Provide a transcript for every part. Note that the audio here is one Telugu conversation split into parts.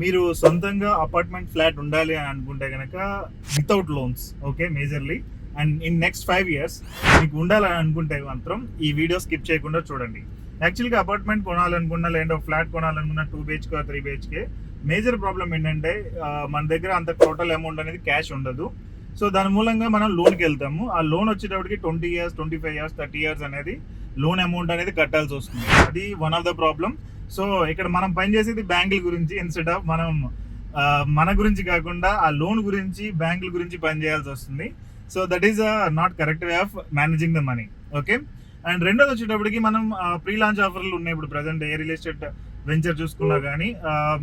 మీరు సొంతంగా అపార్ట్మెంట్ ఫ్లాట్ ఉండాలి అని అనుకుంటే కనుక without loans, okay, majorly, and in next 5 years మీకు ఉండాలని అనుకుంటే మాత్రం ఈ వీడియో స్కిప్ చేయకుండా చూడండి. యాక్చువల్గా అపార్ట్మెంట్ కొనాలనుకున్నా లేదంటే ఫ్లాట్ కొనాలనుకున్నా 2 BHK 3 BHK మేజర్ ప్రాబ్లం ఏంటంటే మన దగ్గర అంత టోటల్ అమౌంట్ అనేది క్యాష్ ఉండదు. సో దాని మూలంగా మనం లోన్కి వెళ్తాము. ఆ లోన్ వచ్చేటప్పటికి 20 years 25 years 30 years అనేది లోన్ అమౌంట్ అనేది కట్టాల్సి వస్తుంది. అది one of the problem. So ఇక్కడ మనం పనిచేసేది బ్యాంకుల గురించి ఇన్స్టెడ్ ఆఫ్ మనం మన గురించి కాకుండా ఆ లోన్ గురించి బ్యాంకుల గురించి పనిచేయాల్సి వస్తుంది. So that is not correct way of managing the money. Okay, and రెండోది వచ్చేటప్పటికి మనం ప్రీ లాంచ్ ఆఫర్లు ఉన్నాయి. ఇప్పుడు ప్రజెంట్ ఏ రియల్ ఎస్టేట్ వెంచర్ చూసుకున్నా కానీ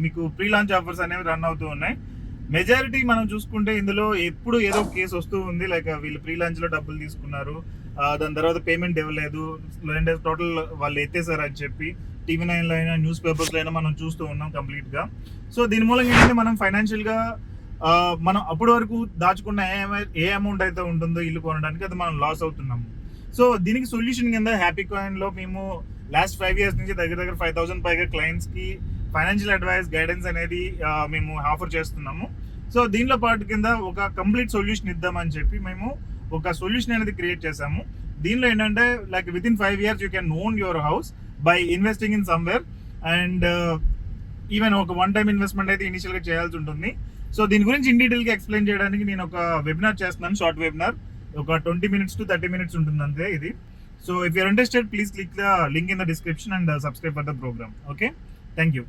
మీకు ప్రీ లాంచ్ ఆఫర్స్ అనేవి రన్ అవుతూ ఉన్నాయి. మెజారిటీ మనం చూసుకుంటే ఇందులో ఎప్పుడు ఏదో కేసు వస్తూ ఉంది. లైక్ వీళ్ళు ప్రీ లాంచ్ లో డబ్బులు తీసుకున్నారు, దాని తర్వాత పేమెంట్ ఇవ్వలేదు, లేదంటే టోటల్ వాళ్ళు ఎత్తేసారు అని చెప్పి TV9లో అయినా న్యూస్ పేపర్స్లో అయినా మనం చూస్తూ ఉన్నాం కంప్లీట్ గా. సో దీని మూలంగా ఏంటంటే మనం ఫైనాన్షియల్ గా మనం అప్పటి వరకు దాచుకున్న ఏ అమౌంట్ అయితే ఉంటుందో ఇల్లు కొనడానికి అది మనం లాస్ అవుతున్నాము. సో దీనికి సొల్యూషన్ కింద హ్యాపీకాయిన్ లో మేము లాస్ట్ 5 years నుంచి దగ్గర 5,000 పైగా క్లయింట్స్ కి ఫైనాన్షియల్ అడ్వైస్ గైడెన్స్ అనేది మేము ఆఫర్ చేస్తున్నాము. సో దీనిలో పాటు కింద ఒక కంప్లీట్ సొల్యూషన్ ఇద్దామని చెప్పి మేము ఒక సొల్యూషన్ అనేది క్రియేట్ చేసాము. దీనిలో ఏంటంటే like with in 5 years you can own your house by investing in somewhere, and even ఒక వన్ టైం ఇన్వెస్ట్మెంట్ అయితే ఇనిషియల్ గా చేయాల్సి ఉంటుంది. సో దీని గురించి ఇన్ డీటెయిల్ గా ఎక్స్ప్లెయిన్ చేయడానికి నేను ఒక వెబినార్ చేస్తున్నాను, షార్ట్ వెబినార్, ఒక 20 minutes to 30 minutes ఉంటుంది అంతే ఇది. So if you're interested please click the link in the description and subscribe for the programme. Okay, thank you.